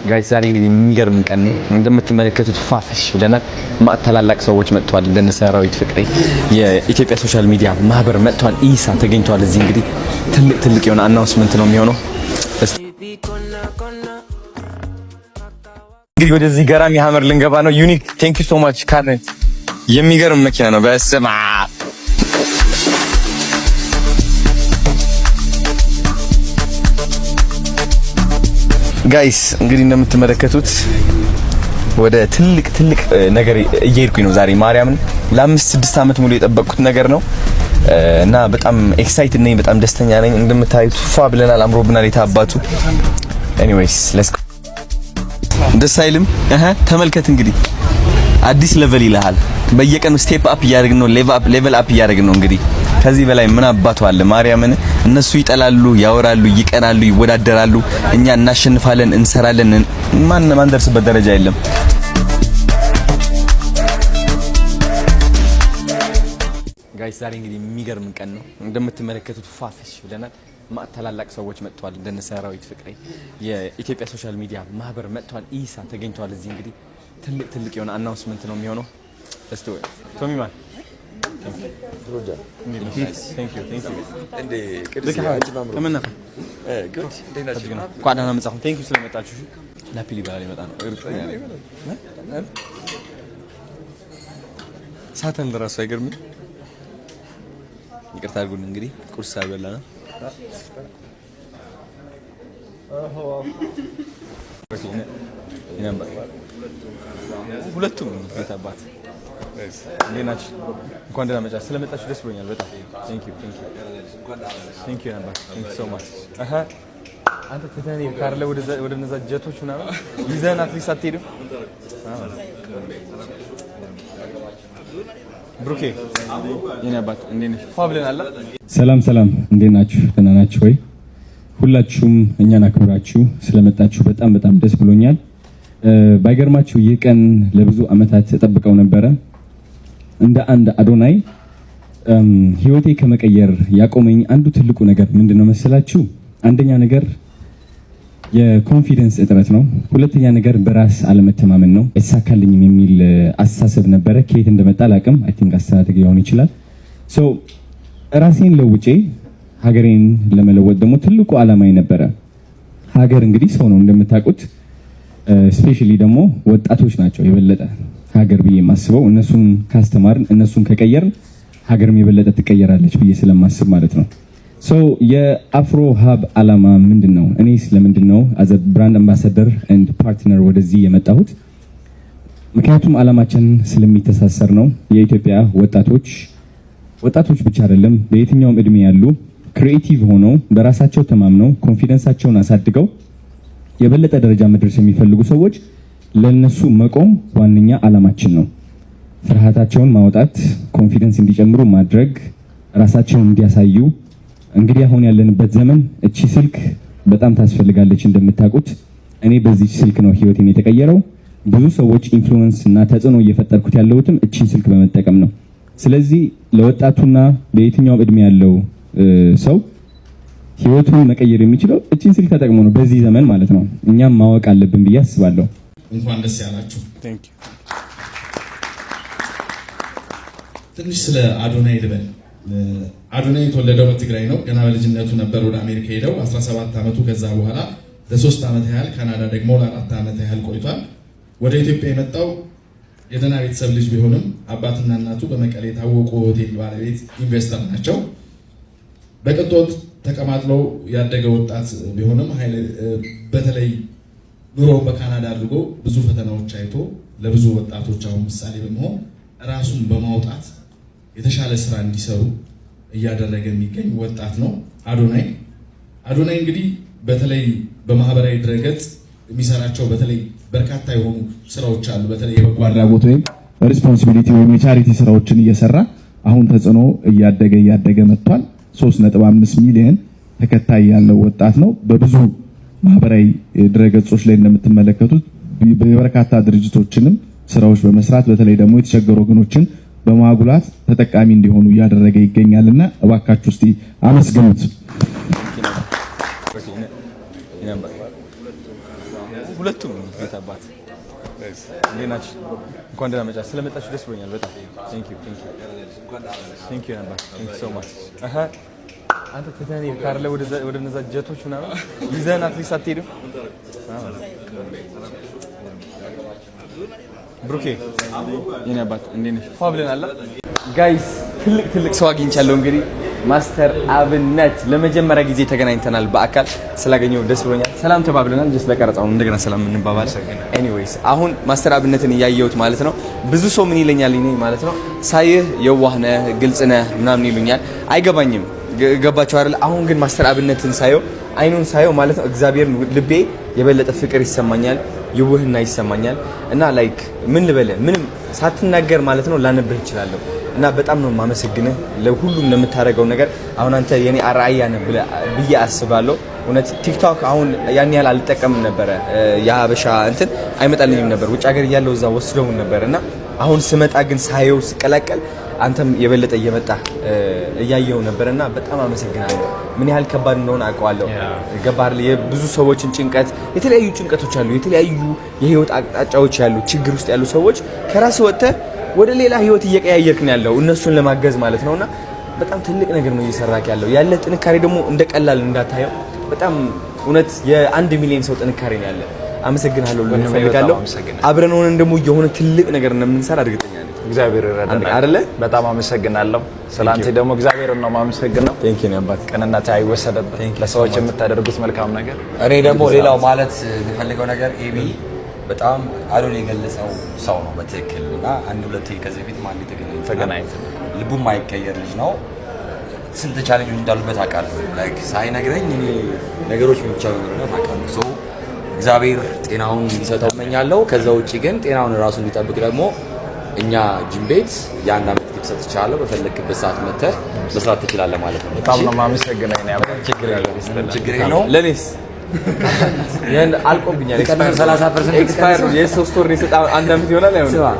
ጋይስ ዛሬ እንግዲህ የሚገርም ቀን ነው። እንደምትመለከቱት ፋፈሽ ብለናል። ታላላቅ ሰዎች መጥተዋል። እንደነ ሰራዊት ፍቅሬ የኢትዮጵያ ሶሻል ሚዲያ ማህበር መጥተዋል። ኢሳ ተገኝተዋል። እዚህ እንግዲህ ትልቅ የሆነ አናውንስመንት ነው የሚሆነው። እንግዲህ ወደዚህ ገራሚ ሀመር ልንገባ ነው። ዩኒክ ቴንክ ዩ ሶ ማች ካር የሚገርም መኪና ነው። በስማ ጋይስ እንግዲህ እንደምትመለከቱት ወደ ትልቅ ነገር እየሄድኩኝ ነው ዛሬ። ማርያምን ለ5-6 አመት ሙሉ የጠበቅኩት ነገር ነው እና በጣም ኤክሳይትድ ነኝ፣ በጣም ደስተኛ ነኝ። እንደምታዩት ፏ ብለናል፣ አምሮብናል። የታባቱ ኤኒዌይስ ሌትስ ጎ። ደስ አይልም? ተመልከት እንግዲህ አዲስ ሌቨል ይልሃል። በየቀኑ ስቴፕ አፕ እያደረግን ነው፣ ሌቨል አፕ እያደረግን ነው። እንግዲህ ከዚህ በላይ ምን አባቱ አለ? ማርያምን እነሱ ይጠላሉ፣ ያወራሉ፣ ይቀናሉ፣ ይወዳደራሉ። እኛ እናሸንፋለን፣ እንሰራለን። ማን ደርስበት ደረጃ የለም። ጋይስ ዛሬ እንግዲህ የሚገርም ቀን ነው። እንደምትመለከቱት ፋፈሽ ብለናል። ታላላቅ ሰዎች መጥተዋል። እንደነ ሰራዊት ፍቅሬ የኢትዮጵያ ሶሻል ሚዲያ ማህበር መጥተዋል። ኢሳ ተገኝተዋል። እዚህ እንግዲህ ትልቅ የሆነ አናውንስመንት ነው የሚሆነው። እስቲ ቶሚማን ሳተን ለራሱ አይገርምም? ይቅርታ አድርጉን። እንግዲህ ቁርስ አልበላ ነው። ሁለቱም ቤታባት እንዴት ናችሁ? እንኳን ደህና መጣችሁ። ስለመጣችሁ ደስ ብሎኛል በጣም ቴንክ ዩ ነበር። ቴንክ ዩ ሶ ማች። አንተ ተተኔ ካርለ ወደ እነዛ ጀቶች ምናምን ይዘን አትሊስት አትሄድም? ብሩኬ የኔ አባት እንዴት ነሽ? ፋብለን ሰላም እንዴት ናችሁ? ደህና ናችሁ ወይ? ሁላችሁም እኛን አክብራችሁ ስለመጣችሁ በጣም ደስ ብሎኛል። ባይገርማችሁ ይህ ቀን ለብዙ አመታት ተጠብቀው ነበረ። እንደ አንድ አዶናይ ህይወቴ ከመቀየር ያቆመኝ አንዱ ትልቁ ነገር ምንድነው መሰላችሁ? አንደኛ ነገር የኮንፊደንስ እጥረት ነው። ሁለተኛ ነገር በራስ አለመተማመን ነው። አይሳካልኝም የሚል አስተሳሰብ ነበረ። ከየት እንደመጣ አላውቅም። አይ ቲንክ አስተዳደግ ሊሆን ይችላል። ሶ ራሴን ለውጬ ሀገሬን ለመለወጥ ደግሞ ትልቁ አላማዬ ነበረ። ሀገር እንግዲህ ሰው ነው እንደምታውቁት። ስፔሻሊ ደግሞ ወጣቶች ናቸው የበለጠ ሀገር ብዬ የማስበው። እነሱን ካስተማርን፣ እነሱን ከቀየርን ሀገርም የበለጠ ትቀየራለች ብዬ ስለማስብ ማለት ነው። ሶ የአፍሮ ሀብ አላማ ምንድነው? እኔ ስለምንድነው አዘ ብራንድ አምባሳደር ኤንድ ፓርትነር ወደዚህ የመጣሁት? ምክንያቱም አላማችን ስለሚተሳሰር ነው። የኢትዮጵያ ወጣቶች ብቻ አይደለም፣ በየትኛውም እድሜ ያሉ ክሪኤቲቭ ሆነው በራሳቸው ተማምነው ኮንፊደንሳቸውን አሳድገው የበለጠ ደረጃ መድረስ የሚፈልጉ ሰዎች ለነሱ መቆም ዋነኛ አላማችን ነው። ፍርሃታቸውን ማውጣት፣ ኮንፊደንስ እንዲጨምሩ ማድረግ፣ ራሳቸውን እንዲያሳዩ። እንግዲህ አሁን ያለንበት ዘመን እቺ ስልክ በጣም ታስፈልጋለች እንደምታውቁት። እኔ በዚህ ስልክ ነው ህይወቴን የተቀየረው። ብዙ ሰዎች ኢንፍሉዌንስ እና ተጽዕኖ እየፈጠርኩት ያለሁትም እቺን ስልክ በመጠቀም ነው። ስለዚህ ለወጣቱና በየትኛውም እድሜ ያለው ሰው ህይወቱን መቀየር የሚችለው እቺን ስልክ ተጠቅሞ ነው፣ በዚህ ዘመን ማለት ነው። እኛም ማወቅ አለብን ብዬ አስባለሁ። እንኳን ደስ ያላችሁ። ትንሽ ስለ አዶናይ ልበል። አዶናይ የተወለደው በትግራይ ነው። ገና በልጅነቱ ነበር ወደ አሜሪካ ሄደው 17 ዓመቱ። ከዛ በኋላ ለ3 ዓመት ያህል ካናዳ ደግሞ ለ4 ዓመት ያህል ቆይቷል። ወደ ኢትዮጵያ የመጣው የደህና ቤተሰብ ልጅ ቢሆንም አባትና እናቱ በመቀሌ የታወቁ ሆቴል ባለቤት ኢንቨስተር ናቸው። በቅንጦት ተቀማጥለው ያደገ ወጣት ቢሆንም በተለይ ኑሮውን በካናዳ አድርጎ ብዙ ፈተናዎች አይቶ ለብዙ ወጣቶች አሁን ምሳሌ በመሆን ራሱን በማውጣት የተሻለ ስራ እንዲሰሩ እያደረገ የሚገኝ ወጣት ነው አዶናይ። እንግዲህ በተለይ በማህበራዊ ድረገጽ የሚሰራቸው በተለይ በርካታ የሆኑ ስራዎች አሉ። በተለይ የበጎ አድራጎት ወይም ሪስፖንሲቢሊቲ ወይም የቻሪቲ ስራዎችን እየሰራ አሁን ተጽዕኖ እያደገ መጥቷል። 3.5 ሚሊዮን ተከታይ ያለው ወጣት ነው። በብዙ ማህበራዊ ድረገጾች ላይ እንደምትመለከቱት በበርካታ ድርጅቶችንም ስራዎች በመስራት በተለይ ደግሞ የተቸገሩ ወገኖችን በማጉላት ተጠቃሚ እንዲሆኑ እያደረገ ይገኛልና እባካችሁ እስቲ አመስግኑት። ሁለቱም ቤታባት እንዴት ናችሁ? እንኳን ደህና መጣችሁ። ስለመጣችሁ ደስ ብሎኛል በጣም ቴንክ ዩ ነበር ቴንክ ዩ ሶ ማች አንተ ተታኒ ካርለ ወደ እነዛ ጀቶች ምናምን ይዘን አትሊስት አትሄድም? ብሩኬ የኔ አባት እንዴት ነሽ? ፋብለን ጋይስ ትልቅ ሰው አግኝቻለሁ። እንግዲህ ማስተር አብነት ለመጀመሪያ ጊዜ ተገናኝተናል። በአካል ስላገኘው ደስ ብሎኛል። ሰላም ተባብለናል። ጀስት ለቀረጻው እንደገና ሰላም እንባባል። ኤኒዌይስ አሁን ማስተር አብነትን እያየሁት ማለት ነው። ብዙ ሰው ምን ይለኛል እኔ ማለት ነው ሳይህ የዋህ ነህ፣ ግልጽ ነህ ምናምን ይሉኛል። አይገባኝም። ገባችሁ አይደል? አሁን ግን ማስተር አብነትን ሳየው አይኑን ሳየው ማለት ነው እግዚአብሔር ልቤ የበለጠ ፍቅር ይሰማኛል፣ ይውህና ይሰማኛል። እና ላይክ ምን ልበልህ ምንም ሳትናገር ማለት ነው ላነብህ እችላለሁ። እና በጣም ነው የማመሰግንህ ለሁሉም ለምታደርገው ነገር። አሁን አንተ የኔ አርአያ ነህ ብዬ አስባለሁ። እውነት ቲክቶክ አሁን ያን ያህል አልጠቀምም ነበረ። የሀበሻ እንትን አይመጣልኝም ነበር። ውጭ ሀገር እያለሁ እዛ ወስደውን ነበር እና አሁን ስመጣ ግን ሳየው ስቀላቀል አንተም የበለጠ እየመጣ እያየው ነበርና በጣም አመሰግናለሁ። ምን ያህል ከባድ እንደሆነ አውቀዋለሁ። ገባህ? የብዙ ሰዎችን ጭንቀት፣ የተለያዩ ጭንቀቶች አሉ፣ የተለያዩ የህይወት አቅጣጫዎች ያሉ፣ ችግር ውስጥ ያሉ ሰዎች ከራስ ወጥተህ ወደ ሌላ ህይወት እየቀያየርክ ነው ያለው እነሱን ለማገዝ ማለት ነውና በጣም ትልቅ ነገር ነው እየሰራክ ያለው። ያለ ጥንካሬ ደግሞ እንደቀላል እንዳታየው። በጣም እውነት የ1 ሚሊዮን ሰው ጥንካሬ ነው ያለ። አመሰግናለሁ። ለፈልጋለሁ አብረን ሆነን ደግሞ የሆነ ትልቅ ነገር እንደምንሰራ እርግጠኛ ነኝ። እግዚአብሔር ይረዳናል አይደለ? በጣም አመሰግናለሁ። ስላንተ ደግሞ እግዚአብሔርን ነው ማመሰግነው። ቴንክ ዩ አባት። ቅንነት አይወሰደበት ለሰዎች የምታደርጉት መልካም ነገር። እኔ ደግሞ ሌላው ማለት የምፈልገው ነገር ኤቢ በጣም አዶን የገለጸው ሰው ነው በትክክል እና አንድ ሁለት ከዚህ በፊት ማን ተገናኝተን ልቡ የማይቀየር ልጅ ነው። ስንት ቻሌንጆች እንዳሉበት አውቃለሁ። ላይክ ሳይነግረኝ እኔ ነገሮች ብቻ ነው አውቃለሁ። ሶ እግዚአብሔር ጤናውን እንዲሰጠው እመኛለሁ። ከዛ ውጪ ግን ጤናውን ራሱ እንዲጠብቅ ደግሞ እኛ ጂም ቤት ያን አመት ሊሰጥ ይችላል። በፈለክበት ሰዓት መተህ መስራት ትችላለህ ማለት ነው። በጣም ነው የማመሰግነው። እኔ አባ ችግር የለውም። ለኔስ ያን አልቆብኛል። ኤክስፓየር 30% ኤክስፓየር የሶስት ወር ነው። አንድ አመት ይሆናል አይሆንም?